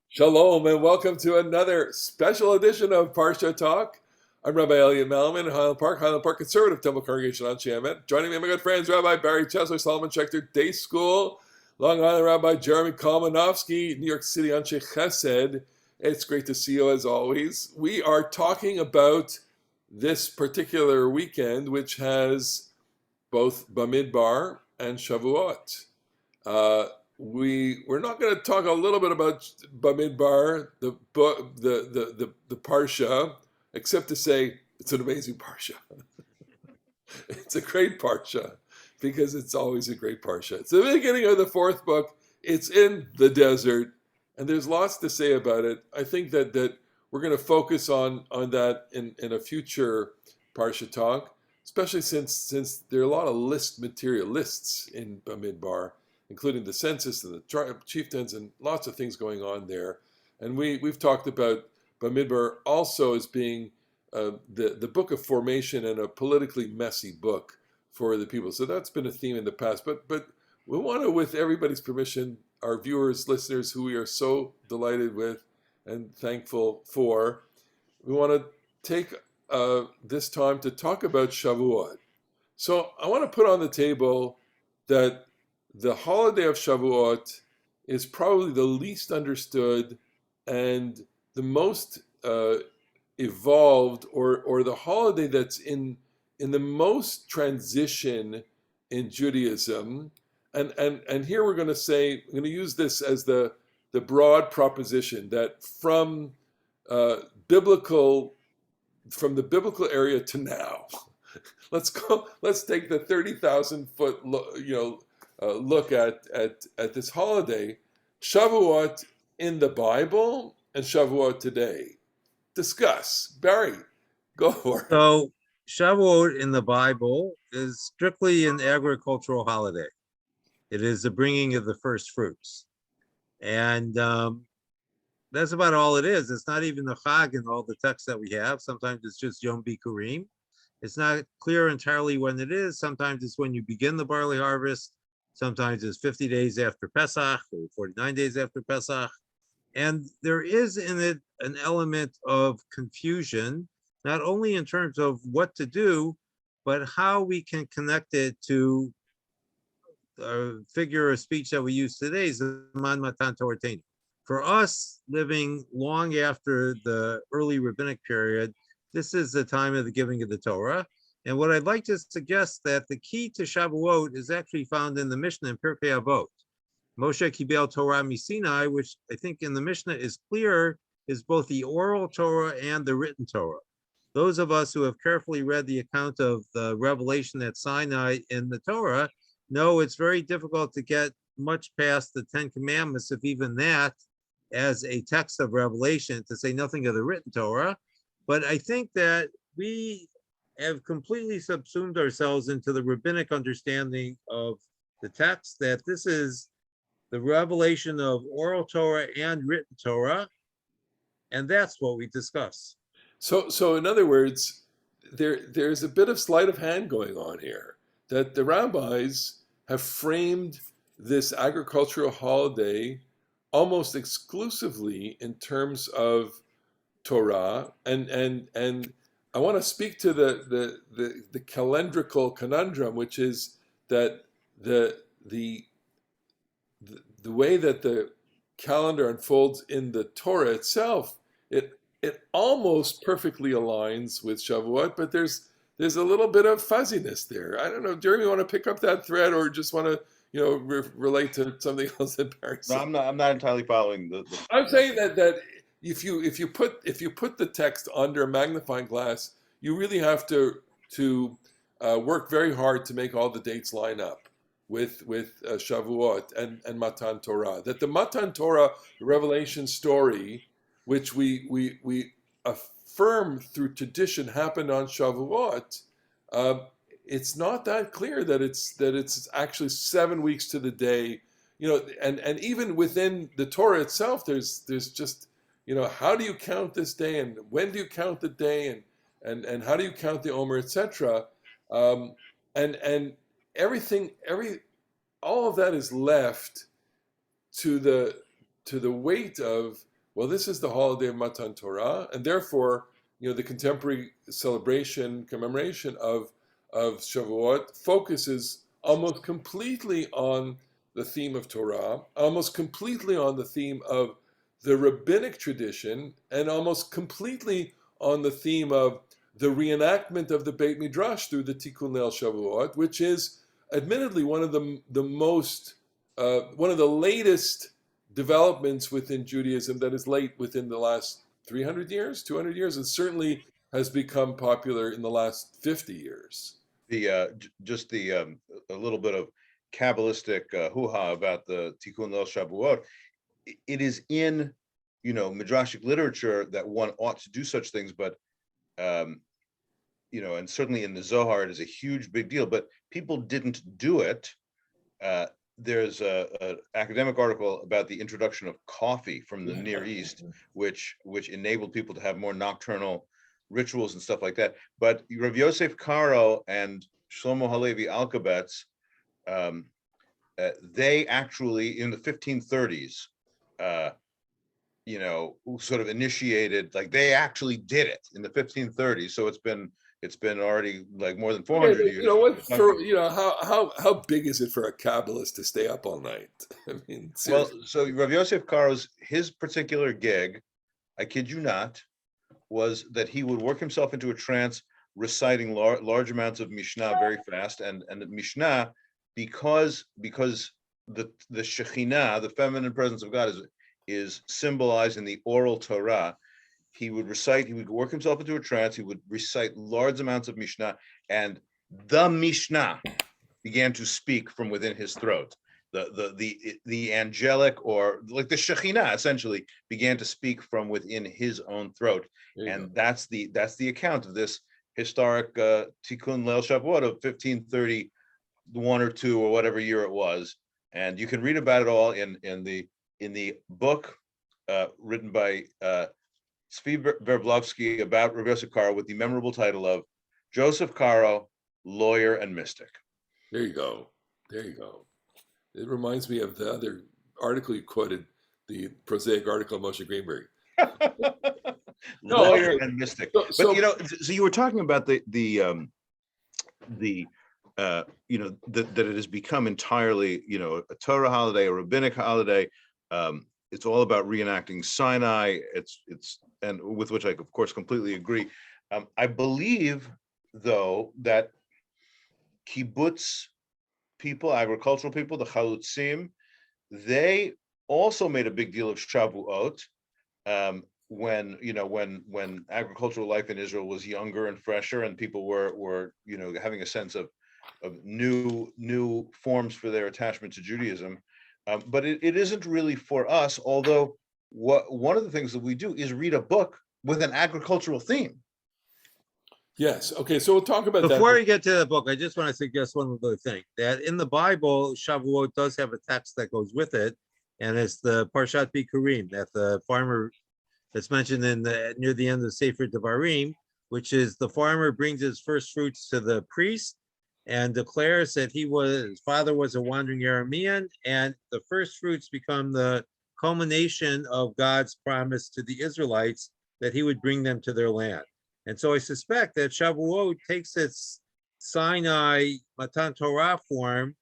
Shalom and welcome to another special edition of Parasha Talk. I'm Rabbi Elliot Malman in Highland Park Conservative Temple Congregation on Shemet. Joining me, my good friends, Rabbi Barry Chesler, Solomon Schechter, Day School, Long Island Rabbi Jeremy Kalmanovsky, New York City Anshe Chesed. It's great to see you as always. We are talking about this particular weekend, which has both Bamidbar and Shavuot. Uh, we're not going to talk a little bit about Bamidbar, the parsha, except to say it's an amazing parsha. It's a great parsha because it's always a great parsha. It's the beginning of the fourth book. It's in the desert, and there's lots to say about it. I think that we're going to focus on that in a future parsha talk, especially since there are a lot of lists in Bamidbar, including the census and the chieftains and lots of things going on there. And we've talked about Bamidbar also as being the book of formation and a politically messy book for the people. So that's been a theme in the past. But we want to, with everybody's permission, our viewers, listeners, who we are so delighted with and thankful for, we want to take this time to talk about Shavuot. So I want to put on the table that the holiday of Shavuot is probably the least understood and the most evolved, or the holiday that's in the most transition in Judaism. And here we're going to use this as the broad proposition that uh, biblical from the biblical area to now. Let's take the 30,000 foot look at this holiday, Shavuot in the Bible and Shavuot today. Discuss. Barry, go for it. So Shavuot in the Bible is strictly an agricultural holiday. It is the bringing of the first fruits. And that's about all it is. It's not even the Chag in all the texts that we have. Sometimes it's just Yom Bikurim. It's not clear entirely when it is. Sometimes it's when you begin the barley harvest. Sometimes it's 50 days after Pesach or 49 days after Pesach. And there is in it an element of confusion, not only in terms of what to do, but how we can connect it to a figure of speech that we use today, Zaman Matan Torah. For us, living long after the early rabbinic period, this is the time of the giving of the Torah. And what I'd like to suggest that the key to Shavuot is actually found in the Mishnah in Pirkei Avot. Moshe Kibel Torah Misinai, which I think in the Mishnah is clear, is both the oral Torah and the written Torah. Those of us who have carefully read the account of the revelation at Sinai in the Torah know it's very difficult to get much past the Ten Commandments, if even that, as a text of revelation, to say nothing of the written Torah. But I think that we have completely subsumed ourselves into the rabbinic understanding of the text, that this is the revelation of oral Torah and written Torah, and that's what we discuss. So in other words, there's a bit of sleight of hand going on here, that the rabbis have framed this agricultural holiday almost exclusively in terms of Torah, and I want to speak to the calendrical conundrum, which is that the the way that the calendar unfolds in the Torah itself, it almost perfectly aligns with Shavuot, but there's a little bit of fuzziness there. I don't know, Jeremy, you want to pick up that thread, or just want to relate to something else that Barry No, said? I'm not entirely following the I'm saying that if you put the text under a magnifying glass, you really have to work very hard to make all the dates line up with Shavuot and Matan Torah. That the Matan Torah revelation story, which we affirm through tradition, happened on Shavuot. Uh, it's not that clear that it's actually 7 weeks to the day. And even within the Torah itself, there's just, how do you count this day, and when do you count the day, and how do you count the Omer, etc. And all of that is left to the weight of well, this is the holiday of Matan Torah, and therefore, the contemporary celebration, commemoration of Shavuot focuses almost completely on the theme of Torah, almost completely on the theme of the rabbinic tradition, and almost completely on the theme of the reenactment of the Beit Midrash through the Tikkun Leil Shavuot, which is admittedly one of the most one of the latest developments within Judaism that is late within the last 300 years, 200 years, and certainly has become popular in the last 50 years. Just a little bit of Kabbalistic hoo-ha about the Tikkun Leil Shavuot. It is in, Midrashic literature that one ought to do such things, but and certainly in the Zohar, it is a huge big deal, but people didn't do it. There's a academic article about the introduction of coffee from the Near East, which enabled people to have more nocturnal rituals and stuff like that. But Rav Yosef Karo and Shlomo Halevi Alkabetz, they actually in the 1530s, sort of initiated, like they actually did it in the 1530s. So it's been already like more than 400 years. How big is it for a Kabbalist to stay up all night? I mean, seriously. Well, so Rav Yosef Karo's, his particular gig, I kid you not, was that he would work himself into a trance reciting large amounts of Mishnah very fast, and the Mishnah, because the Shekhinah, the feminine presence of God, is symbolized in the oral Torah. He would work himself into a trance, he would recite large amounts of Mishnah, and the Mishnah began to speak from within his throat. The angelic, or like the Shekhinah, essentially began to speak from within his own throat. And that's the account of this historic Tikkun Leil Shavuot of 1531 or 2 or whatever year it was. And you can read about it all in the book written by Tzvi Verblovsky about Rav Yosef Karo, with the memorable title of Joseph Karo, Lawyer and Mystic. There you go. It reminds me of the other article you quoted, the prosaic article of Moshe Greenberg. Lawyer and mystic. So you were talking about that it has become entirely, a Torah holiday, a rabbinic holiday. It's all about reenacting Sinai. And with which I, of course, completely agree. I believe, though, that kibbutz people, agricultural people, the chalutzim, they also made a big deal of Shavuot when agricultural life in Israel was younger and fresher, and people were having a sense of new forms for their attachment to Judaism. But it isn't really for us, although one of the things that we do is read a book with an agricultural theme. Yes. Okay. So we'll talk about that. Before we get to the book, I just want to suggest one other thing, that in the Bible, Shavuot does have a text that goes with it, and it's the Parshat Bikurim, that the farmer that's mentioned near the end of Sefer Devarim, which is the farmer brings his first fruits to the priest and declares that his father was a wandering Aramean, and the first fruits become the culmination of God's promise to the Israelites that he would bring them to their land. And so I suspect that Shavuot takes its Sinai Matan Torah form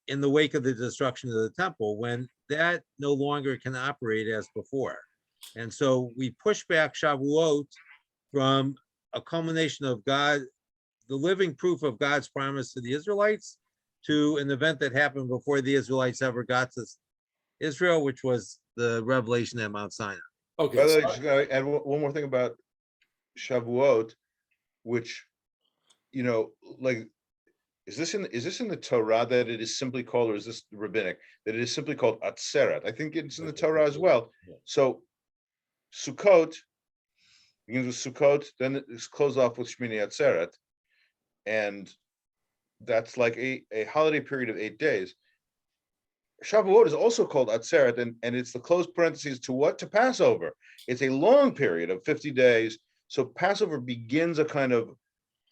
in the wake of the destruction of the temple, when that no longer can operate as before. And so we push back Shavuot from a culmination of God, the living proof of God's promise to the Israelites, to an event that happened before the Israelites ever got to Israel, which was the revelation at Mount Sinai. Okay. By the way, just gotta add one more thing about Shavuot, which, is this in the Torah that it is simply called, or is this rabbinic, that it is simply called Atzeret? I think it's in the Torah as well. So Sukkot begins with Sukkot, then it's closed off with Shmini Atzeret, and that's like a holiday period of 8 days. Shavuot is also called Atzeret, and it's the closed parentheses to what? To Passover. It's a long period of 50 days. So Passover begins a kind of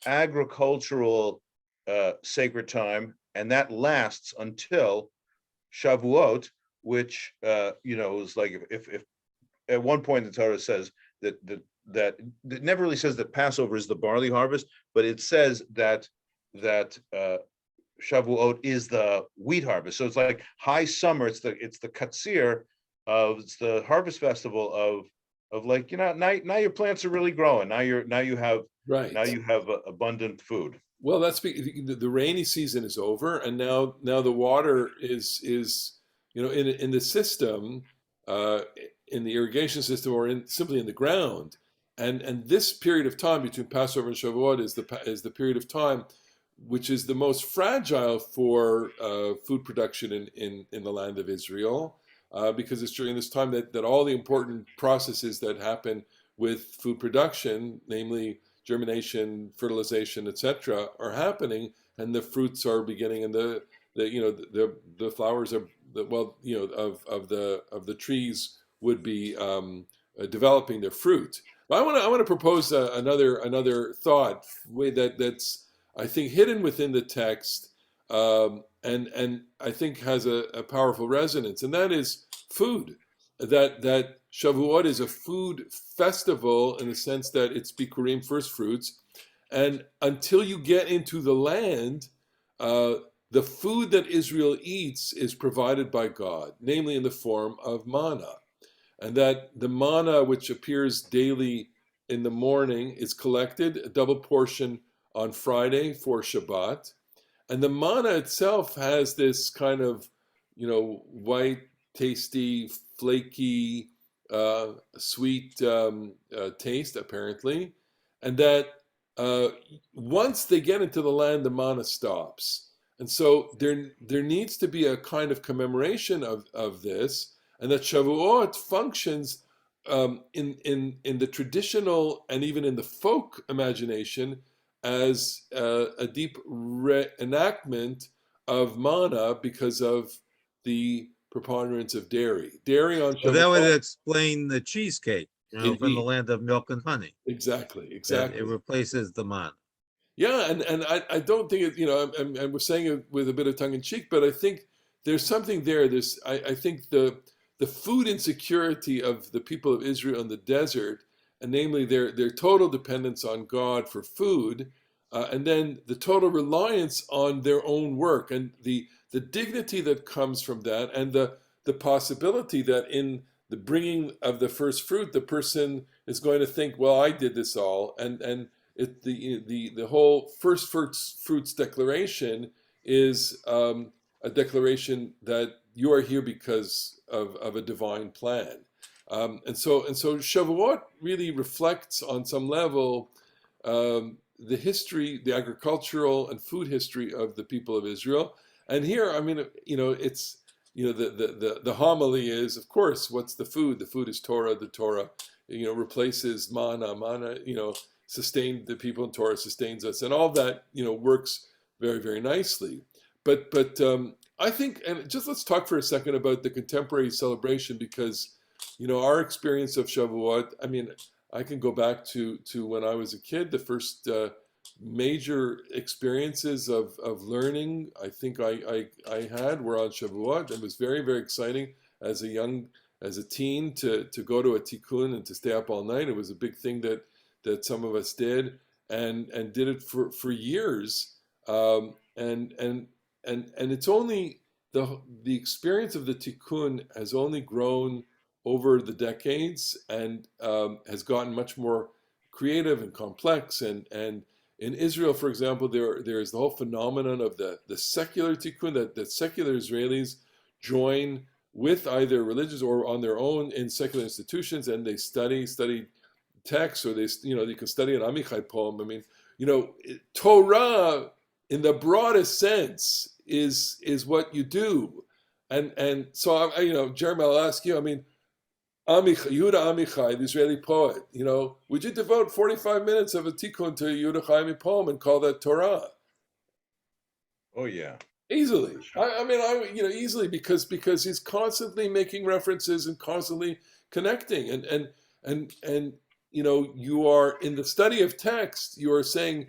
agricultural sacred time, and that lasts until Shavuot, which is like if at one point the Torah says that it never really says that Passover is the barley harvest, but it says that Shavuot is the wheat harvest. So it's like high summer. It's the katsir it's the harvest festival of like, now your plants are really growing. Now you have Right. abundant food. Well, the rainy season is over, and now the water is in the system, in the irrigation system, or simply in the ground, and this period of time between Passover and Shavuot is the period of time which is the most fragile for food production in the land of Israel, because it's during this time that all the important processes that happen with food production, namely germination, fertilization, etc., are happening, and the fruits are beginning, and the flowers are of the trees would be developing their fruit. But I want to propose another thought way that's I think hidden within the text, and I think has a powerful resonance, and that is food. That Shavuot is a food festival in the sense that it's Bikurim, first fruits, and until you get into the land, the food that Israel eats is provided by God, namely in the form of manna, and that the manna which appears daily in the morning is collected, a double portion on Friday for Shabbat, and the manna itself has this kind of, white, tasty, flaky, sweet taste, apparently, and that once they get into the land, the manna stops, and so there needs to be a kind of commemoration of this, and that Shavuot functions in the traditional and even in the folk imagination as a deep reenactment of manna because of the preponderance of dairy. Dairy on Shavuot. So that would explain the cheesecake, from the Indeed. land of milk and honey. Exactly. That it replaces the manna. Yeah, and I don't think it, and we're saying it with a bit of tongue in cheek, but I think there's something there. I think the food insecurity of the people of Israel in the desert, and namely their total dependence on God for food, and then the total reliance on their own work, and the dignity that comes from that, and the possibility that in the bringing of the first fruit, the person is going to think, well, I did this all, and the whole first fruits declaration is a declaration that you are here because of a divine plan, and so Shavuot really reflects on some level the history, the agricultural and food history of the people of Israel. And here, I mean, it's the homily is, of course, what's the food? The food is Torah. The Torah, replaces manna. Manna, sustained the people, in Torah sustains us, and all that works very, very nicely. But I think, and just let's talk for a second about the contemporary celebration, because our experience of Shavuot. I mean, I can go back to when I was a kid. The first major experiences of learning I think I had were on Shavuot. It was very, very exciting as a teen to go to a tikkun and to stay up all night. It was a big thing that some of us did, and did it for years, and it's only the experience of the tikkun has only grown over the decades, and has gotten much more creative and complex, and in Israel, for example, there is the whole phenomenon of the secular tikkun, that secular Israelis join with either religious or on their own in secular institutions, and they study texts, or they can study an Amichai poem. I mean, Torah in the broadest sense is what you do, and so Jeremy, I'll ask you. I mean, Yehuda Amichai, the Israeli poet, would you devote 45 minutes of a tikkun to a Yehuda Chaimi poem and call that Torah? Oh yeah, Easily. sure. Easily, because he's constantly making references and constantly connecting, and you are in the study of text. You are saying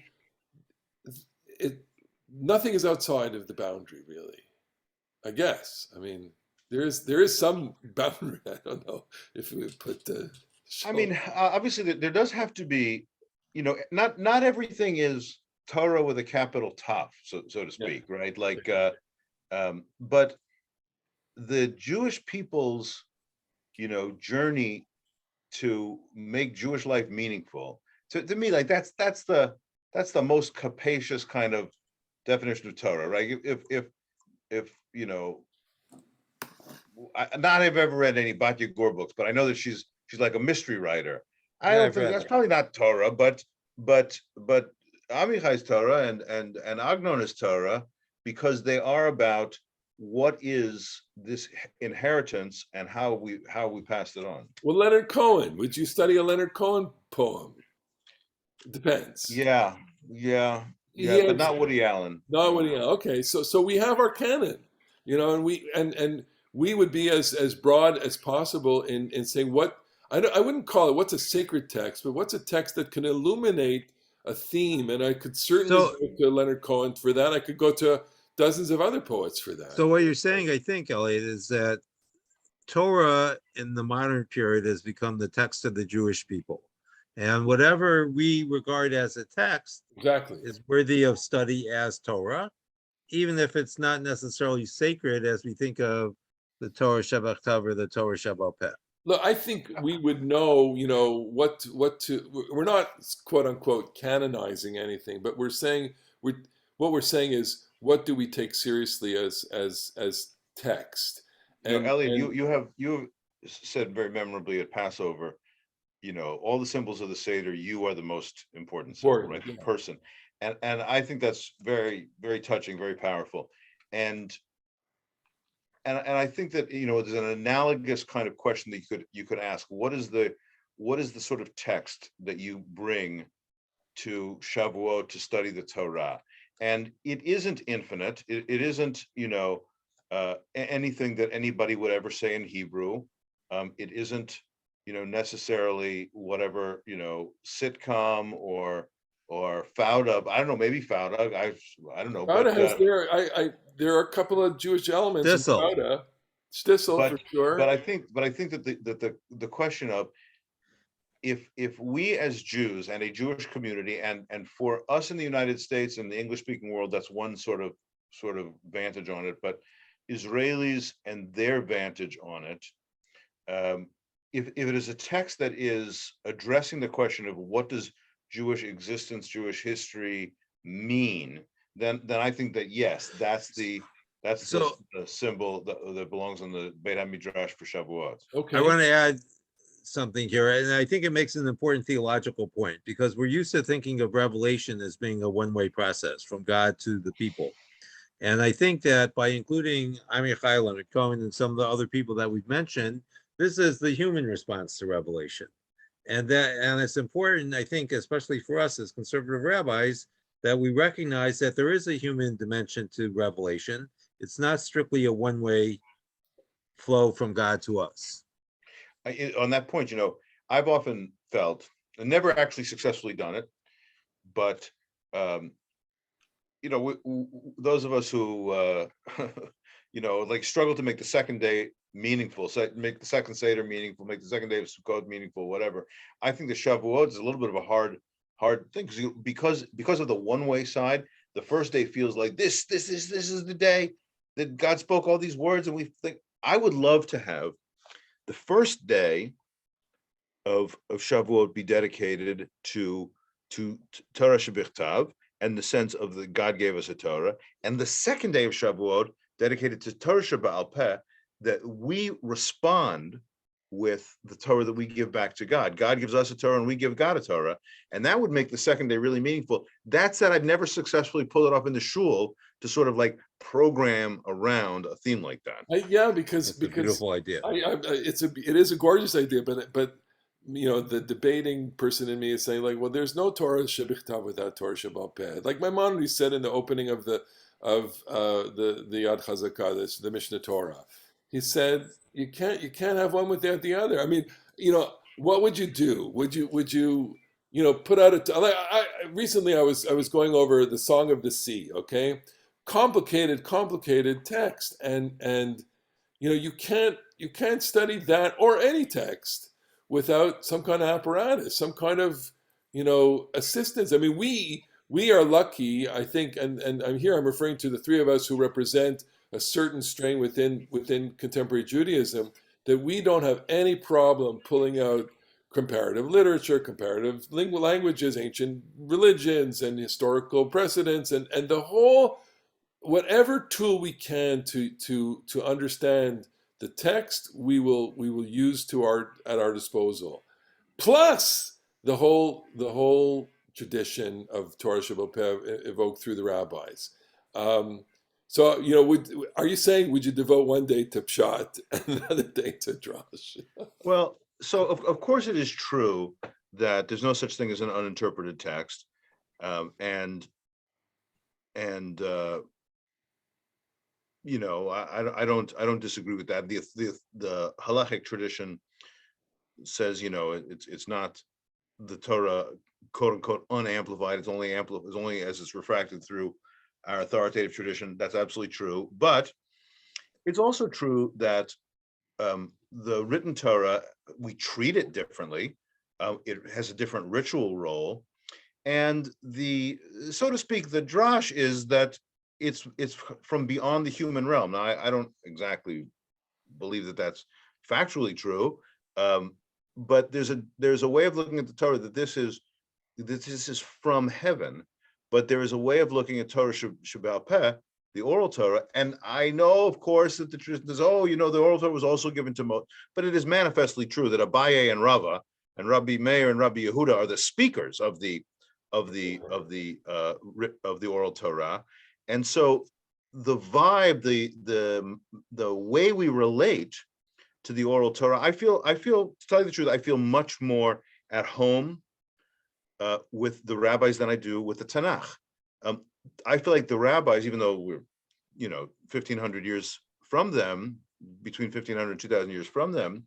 nothing is outside of the boundary, really. I guess. I mean. there is some boundary. I don't know if we put the. I mean, obviously, there does have to be, not everything is Torah with a capital Tav, so to speak, right? Like, but the Jewish people's, journey to make Jewish life meaningful, to me, like that's the most capacious kind of definition of Torah, right? If not have ever read any Batya Gore books, but I know that she's like a mystery writer. I Yeah, don't I've think read that's that. probably not Torah, but Amichai's Torah and Agnon's Torah, because they are about what is this inheritance and how we passed it on. Well, Leonard Cohen. Would you study a Leonard Cohen poem? It depends. Yeah, He but has not Woody Allen. no No. what do you okay. So we have our canon, and we would be as broad as possible in saying what I wouldn't call it what's a sacred text, but what's a text that can illuminate a theme. And I could certainly So, go to Leonard Cohen for that. I could go to dozens of other poets for that. so what you're saying, I think, Elliot, is that Torah in the modern period has become the text of the Jewish people. And whatever we regard as a text Exactly. is worthy of study as Torah, even if it's not necessarily sacred as we think of the Torah Shabbat or the Torah Shabbat Peh. Look, I think we would know, what to. We're not quote unquote canonizing anything, but we're saying what we're saying is what do we take seriously as text? Elliot, And you have said very memorably at Passover, all the symbols of the Seder, you are the most important symbol, right? The person. And I think that's very, very touching, very powerful. And I think that, there's an analogous kind of question that you could ask. What is the sort of text that you bring to Shavuot to study the Torah? And it isn't infinite. It isn't, anything that anybody would ever say in Hebrew. It isn't, necessarily whatever, sitcom or Fauda. I don't know, maybe Fauda. I don't know, Fauda but has there are a couple of Jewish elements in Stissel. Fauda. Stissel for sure. I think that the question of if we as Jews and a Jewish community and for us in the United States and the English speaking world, that's one sort of vantage on it, but Israelis and their vantage on it, if it is a text that is addressing the question of what does Jewish existence, Jewish history mean, then I think that yes, that's the symbol that belongs on the Beit HaMidrash for Shavuot. I want to add something here, and I think it makes an important theological point, because we're used to thinking of revelation as being a one-way process from God to the people. And I think that by including Amichai, Leonard Cohen, and some of the other people that we've mentioned, this is the human response to revelation. And it's important, I think, especially for us as conservative rabbis, that we recognize that there is a human dimension to revelation. It's not strictly a one-way flow from God to us. On that point, I've often felt, and never actually successfully done it, but those of us who like struggle to make the second day meaningful, so make the second Seder meaningful, make the second day of Sukkot meaningful, whatever. I think the Shavuot is a little bit of a hard thing because of the one-way side. The first day feels like this is the day that God spoke all these words, and we think I would love to have the first day of Shavuot be dedicated to Torah Shebichtav and the sense of the God gave us a Torah, and the second day of Shavuot dedicated to Torah Shebe'al Peh, that we respond with the Torah that we give back to God. God gives us a Torah and we give God a Torah, and that would make the second day really meaningful. That said, I've never successfully pulled it off in the shul to sort of like program around a theme like that. Because It's a beautiful idea. It is a gorgeous idea, but the debating person in me is saying like, well, there's no Torah Shebichtav without Torah Shebe'al Peh. Like my mom said in the opening of the Yad Chazakah, the Mishnah Torah, he said you can't have one without the other. I mean, what would you do? Would you put out recently I was going over the Song of the Sea, okay? Complicated text, and you can't study that or any text without some kind of apparatus, some kind of assistance. I mean, we are lucky, I think, and I'm referring to the three of us who represent a certain strain within contemporary Judaism, that we don't have any problem pulling out comparative literature, comparative languages, ancient religions, and historical precedents, and the whole, whatever tool we can to understand the text, we will use at our disposal. Plus the whole tradition of Torah Shavuot evoked through the rabbis. So are you saying, would you devote one day to Pshat and another day to Drash? Well, so of course it is true that there's no such thing as an uninterpreted text, and I don't disagree with that. The halachic tradition says it's not the Torah, quote unquote, unamplified. It's only amplified. It's only as it's refracted through our authoritative tradition. That's absolutely true. But it's also true that the written Torah, we treat it differently. It has a different ritual role, and so to speak, the drash is that it's from beyond the human realm. Now, I don't exactly believe that that's factually true, but there's a way of looking at the Torah that this is from heaven, but there is a way of looking at Torah Shebaal Peh, the oral Torah. And I know, of course, that the tradition is, the oral Torah was also given to Moses, but it is manifestly true that Abaye and Rava and Rabbi Meir and Rabbi Yehuda are the speakers of the oral Torah. And so the vibe, the way we relate to the oral Torah, I feel, to tell you the truth, I feel much more at home with the rabbis than I do with the Tanakh. I feel like the rabbis, even though we're 1,500 years from them, between 1,500 and 2,000 years from them,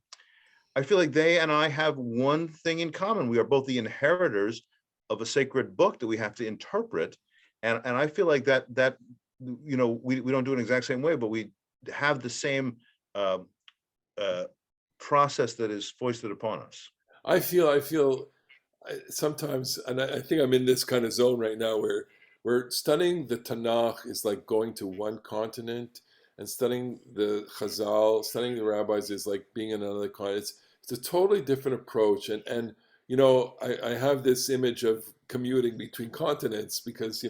I feel like they and I have one thing in common. We are both the inheritors of a sacred book that we have to interpret, and I feel like that we don't do it in the exact same way, but we have the same process that is foisted upon us. I feel sometimes, and I think I'm in this kind of zone right now where studying the Tanakh is like going to one continent, and studying the Chazal, studying the rabbis is like being in another continent. It's a totally different approach, and I have this image of commuting between continents because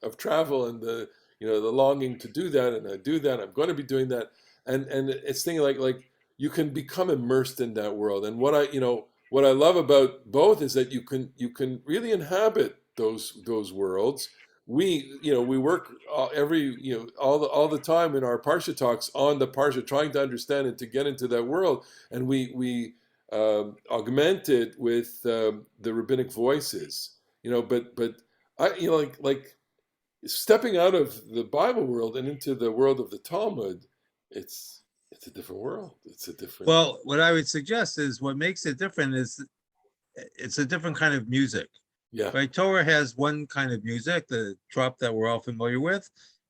of travel and the longing to do that, and I do that. I'm going to be doing that, and it's thinking like you can become immersed in that world. And what I love about both is that you can really inhabit those worlds. We work all the time in our Parsha talks on the Parsha, trying to understand and to get into that world, and we augment it with the rabbinic voices. But I like stepping out of the Bible world and into the world of the Talmud. It's a different world. It's a different. Well, what I would suggest is what makes it different is it's a different kind of music. Yeah. Right. Torah has one kind of music, the trop that we're all familiar with,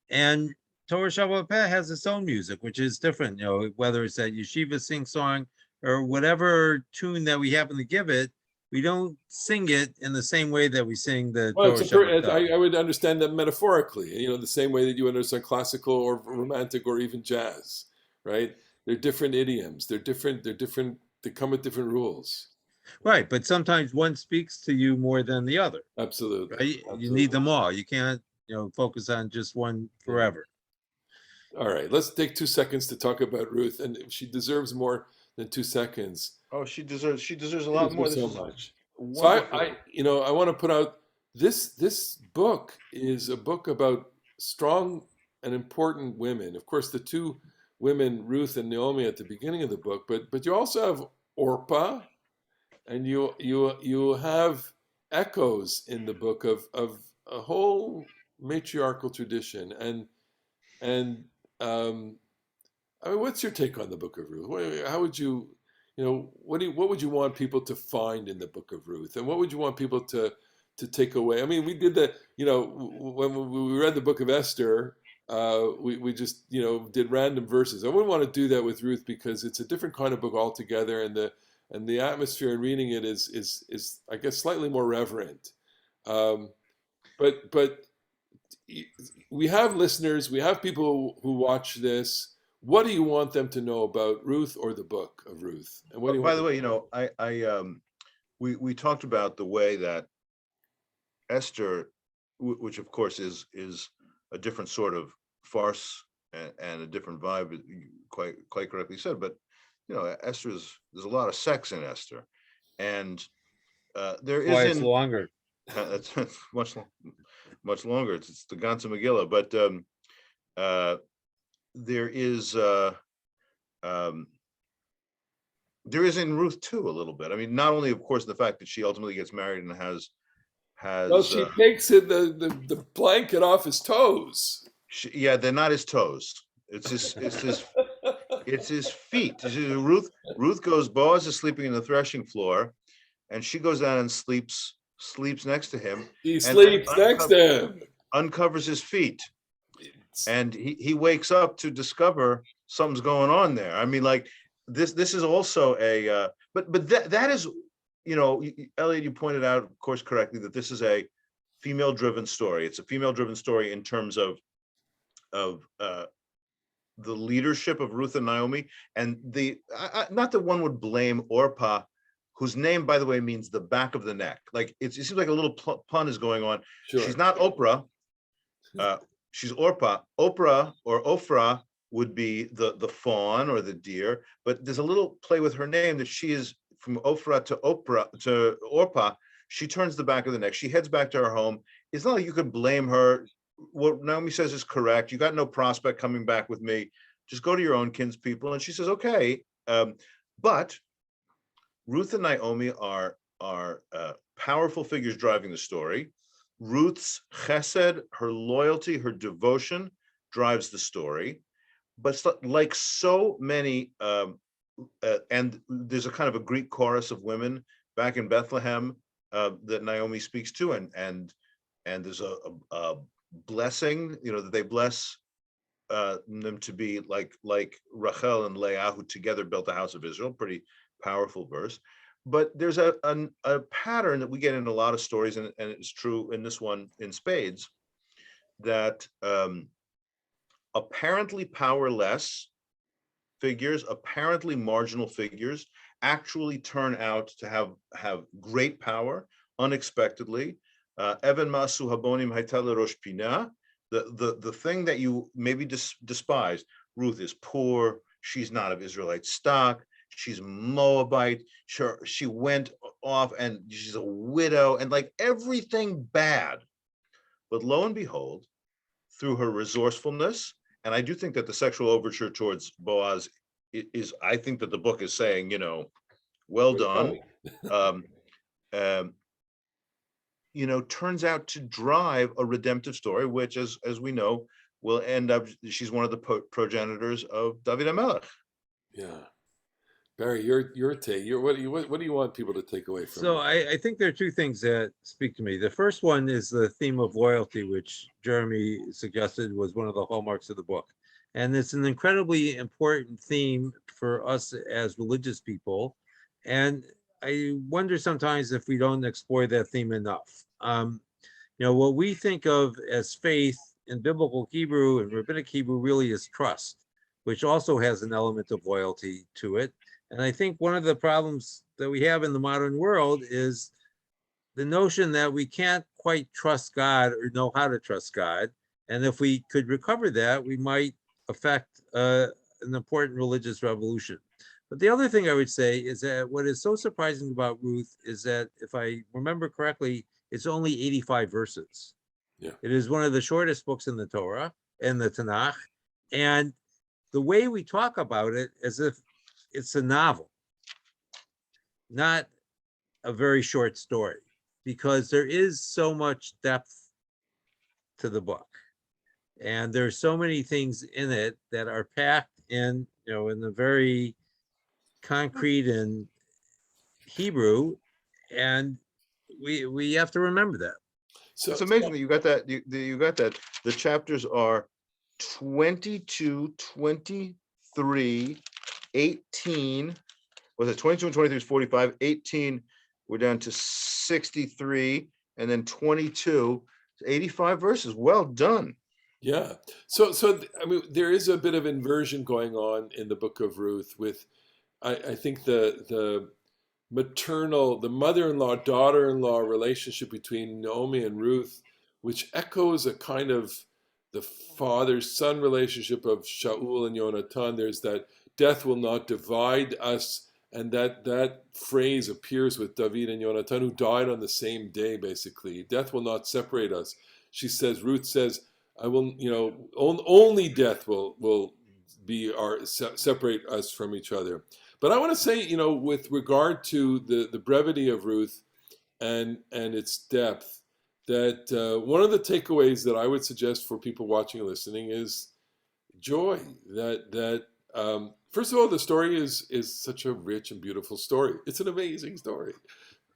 and Torah Shavuot Peh has its own music, which is different. Whether it's that yeshiva sing song or whatever tune that we happen to give it, we don't sing it in the same way that we sing the Torah Shavuot Peh. I would understand that metaphorically, the same way that you understand classical or romantic or even jazz, right? They're different idioms. They're different. They come with different rules. Right, but sometimes one speaks to you more than the other. Absolutely. Right? Absolutely. You need them all. You can't, focus on just one forever. All right, let's take 2 seconds to talk about Ruth, and she deserves more than 2 seconds. Oh, she deserves a lot more. So much. So I want to put out this book is a book about strong and important women. Of course, the two women, Ruth and Naomi, at the beginning of the book, but you also have Orpah, and you have echoes in the book of a whole matriarchal tradition. And what's your take on the book of Ruth? How would you, what would you want people to find in the book of Ruth, and what would you want people to take away? I mean, we did that, when we read the book of Esther, we just did random verses. I wouldn't want to do that with Ruth because it's a different kind of book altogether, and the atmosphere in reading it is I guess slightly more reverent. Um, but we have listeners, we have people who watch this. What do you want them to know about Ruth or the book of Ruth? And what do you By want the them way, we talked about the way that Esther, which of course is a different sort of farce and a different vibe, you quite correctly said. But there's a lot of sex in Esther, and there Why it's isn't. longer. That's much longer. It's the Ganze Megillah, but there is there is in Ruth too a little bit. I mean, not only of course the fact that she ultimately gets married and Well, has she takes the blanket off his toes. yeah, they're not his toes. It's his feet. Ruth goes. Boaz is sleeping in the threshing floor, and she goes down and sleeps next to him. He and sleeps next to him. Uncovers his feet, and he wakes up to discover something's going on there. I mean, like this is also a but that is, Elliot, you pointed out, of course, correctly, that this is a female driven story. It's a female driven story in terms of the leadership of Ruth and Naomi, and not that one would blame Orpah, whose name, by the way, means the back of the neck. Like it seems like a little pun is going on. Sure. She's not Oprah. She's Orpah. Oprah or Ophrah would be the fawn or the deer, but there's a little play with her name that she is from Ophrah to Orpah. She turns the back of the neck. She heads back to her home. It's not like you could blame her. What Naomi says is correct. You got no prospect coming back with me. Just go to your own kinspeople. And she says, okay. But Ruth and Naomi are powerful figures driving the story. Ruth's chesed, her loyalty, her devotion drives the story. But like so many, and there's a kind of a Greek chorus of women back in Bethlehem that Naomi speaks to, and there's a blessing, that they bless them to be like Rachel and Leah, who together built the house of Israel. Pretty powerful verse. But there's a pattern that we get in a lot of stories, and it's true in this one in spades, that apparently powerless figures, apparently marginal figures, actually turn out to have great power unexpectedly. Even Masu Habonim Hayta Lerosh Pina, the thing that you maybe despise. Ruth is poor. She's not of Israelite stock. She's Moabite. She went off and she's a widow and like everything bad. But lo and behold, through her resourcefulness, and I do think that the sexual overture towards Boaz is, I think that the book is saying, well done. Turns out to drive a redemptive story, which, as we know, will end up. She's one of the progenitors of David HaMelech. Yeah, Barry, your take. What do you want people to take away from? So I think there are two things that speak to me. The first one is the theme of loyalty, which Jeremy suggested was one of the hallmarks of the book, and it's an incredibly important theme for us as religious people. And I wonder sometimes if we don't explore that theme enough. What we think of as faith in biblical Hebrew and rabbinic Hebrew really is trust, which also has an element of loyalty to it. And I think one of the problems that we have in the modern world is the notion that we can't quite trust God or know how to trust God. And if we could recover that, we might affect an important religious revolution. But the other thing I would say is that what is so surprising about Ruth is that, if I remember correctly, it's only 85 verses. Yeah. It is one of the shortest books in the Torah and the Tanakh. And the way we talk about it as if it's a novel, not a very short story, because there is so much depth to the book. And there's so many things in it that are packed in, in a very concrete and Hebrew, and we have to remember that. So it's amazing that you got that. You got that. The chapters are 22, 23, 18. Was it 22 and 23 is 45, 18, we're down to 63, and then 22, 85 verses. Well done. Yeah. I mean, there is a bit of inversion going on in the book of Ruth with, I think the the mother-in-law, daughter-in-law relationship between Naomi and Ruth, which echoes a kind of the father-son relationship of Shaul and Yonatan. There's that death will not divide us, and that phrase appears with David and Yonatan, who died on the same day, basically. Death will not separate us. Ruth says, I will, only death will be separate us from each other. But I want to say, with regard to the brevity of Ruth and its depth, that one of the takeaways that I would suggest for people watching and listening is joy. That first of all, the story is such a rich and beautiful story. It's an amazing story.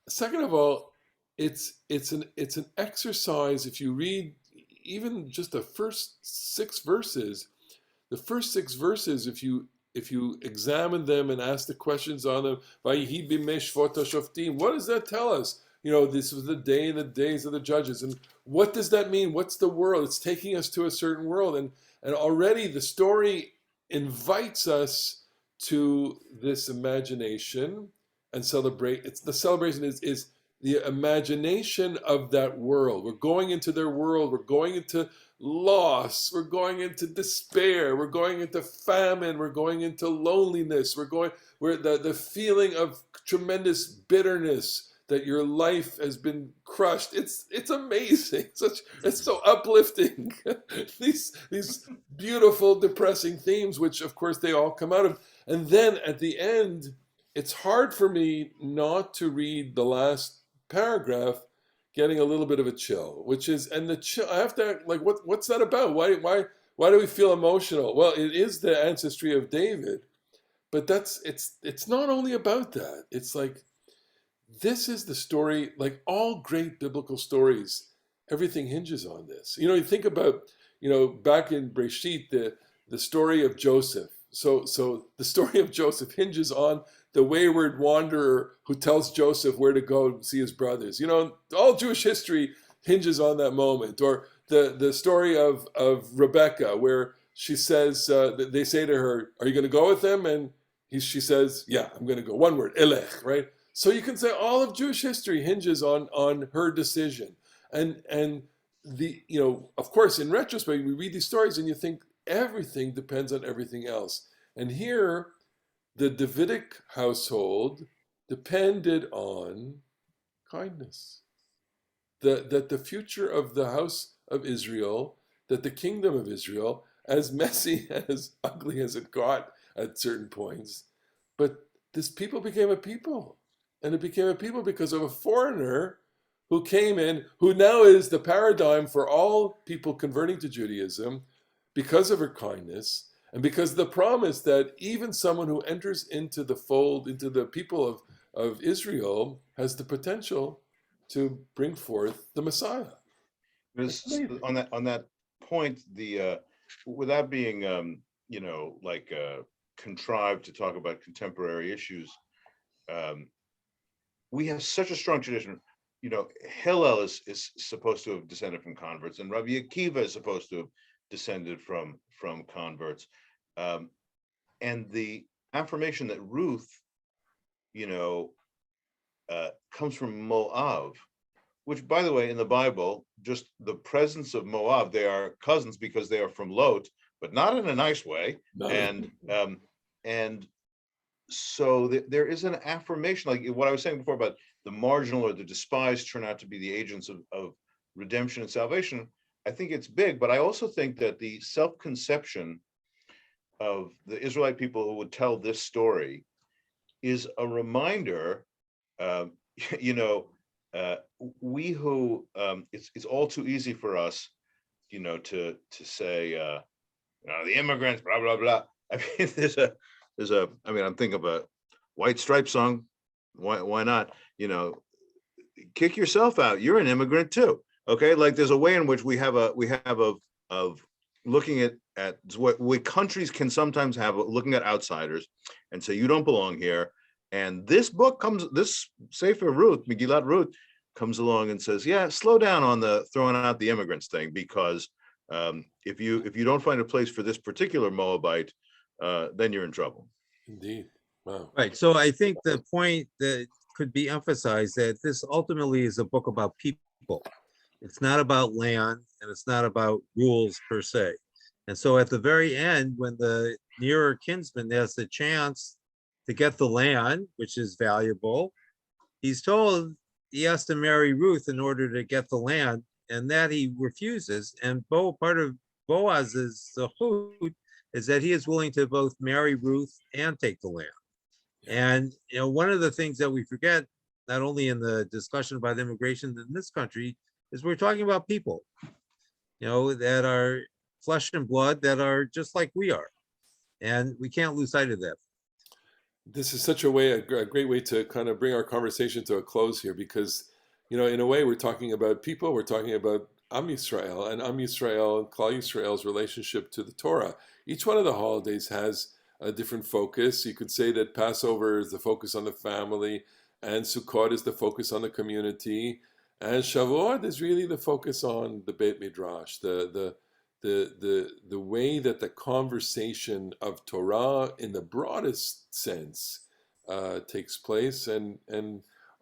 Second of all, it's an exercise. If you read even just the first 6 verses, if you examine them and ask the questions on them, what does that tell us? This was the days of the judges. And what does that mean? What's the world? It's taking us to a certain world. And already the story invites us to this imagination and celebrate. The celebration is the imagination of that world. We're going into their world. We're going into loss, we're going into despair, we're going into famine, we're going into loneliness, we're the feeling of tremendous bitterness that your life has been crushed. It's amazing. It's so uplifting. these beautiful, depressing themes, which of course they all come out of. And then at the end, it's hard for me not to read the last paragraph getting a little bit of a chill, and the chill, I have to, what's that about? Why do we feel emotional? Well, it is the ancestry of David, but it's not only about that. It's like, this is the story, like all great biblical stories, everything hinges on this. You think about, back in Breshit, the story of Joseph. So the story of Joseph hinges on the wayward wanderer who tells Joseph where to go see his brothers. All Jewish history hinges on that moment. Or the story of Rebecca, where she says, they say to her, are you going to go with them? And she says, yeah, I'm going to go. One word, elech, right? So you can say all of Jewish history hinges on her decision. And of course, in retrospect, we read these stories and you think everything depends on everything else. And here, the Davidic household depended on kindness. That the future of the house of Israel, that the kingdom of Israel, as messy and as ugly as it got at certain points, but this people became a people. And it became a people because of a foreigner who came in, who now is the paradigm for all people converting to Judaism because of her kindness. And because of the promise that even someone who enters into the fold, into the people of Israel, has the potential to bring forth the Messiah. On that point, without being contrived to talk about contemporary issues, we have such a strong tradition. Hillel is supposed to have descended from converts, and Rabbi Akiva is supposed to have descended from converts. And the affirmation that Ruth, comes from Moab, which, by the way, in the Bible, just the presence of Moab, they are cousins because they are from Lot, but not in a nice way. No. And so there is an affirmation, like what I was saying before about the marginal or the despised turn out to be the agents of redemption and salvation. I think it's big, but I also think that the self-conception of the Israelite people who would tell this story is a reminder, we who, it's all too easy for us, to say, the immigrants, blah, blah, blah. I mean, I'm thinking of a White Stripes song. Why not? Kick yourself out. You're an immigrant too. Okay. Like there's a way in which we have of looking at what countries can sometimes have, looking at outsiders and say, you don't belong here. And this Sefer Ruth, Megillat Ruth, comes along and says, yeah, slow down on the throwing out the immigrants thing, because if you don't find a place for this particular Moabite, then you're in trouble. Indeed. Wow. Right. So I think the point that could be emphasized that this ultimately is a book about people. It's not about land, and it's not about rules per se. And so at the very end, when the nearer kinsman has the chance to get the land, which is valuable, he's told he has to marry Ruth in order to get the land, and that he refuses. And part of Boaz's zechut is that he is willing to both marry Ruth and take the land. And one of the things that we forget, not only in the discussion about immigration in this country, is we're talking about people, that are flesh and blood, that are just like we are, and we can't lose sight of that. This is such a great way to kind of bring our conversation to a close here, because, in a way, we're talking about people, we're talking about Am Yisrael, and Am Yisrael and Klal Yisrael's relationship to the Torah. Each one of the holidays has a different focus. You could say that Passover is the focus on the family, and Sukkot is the focus on the community, and Shavuot is really the focus on the Beit Midrash, the way that the conversation of Torah in the broadest sense takes place, and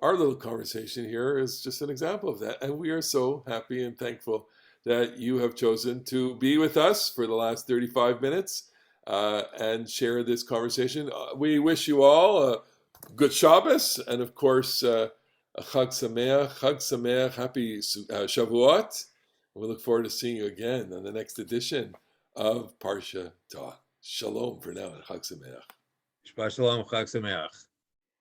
our little conversation here is just an example of that. And we are so happy and thankful that you have chosen to be with us for the last 35 minutes and share this conversation. We wish you all a good Shabbos, and of course, a Hag Sameah, happy Shavuot. We look forward to seeing you again on the next edition of Parasha Talk. Shalom for now, and Hag Sameah. Shabbat shalom, Hag Sameah.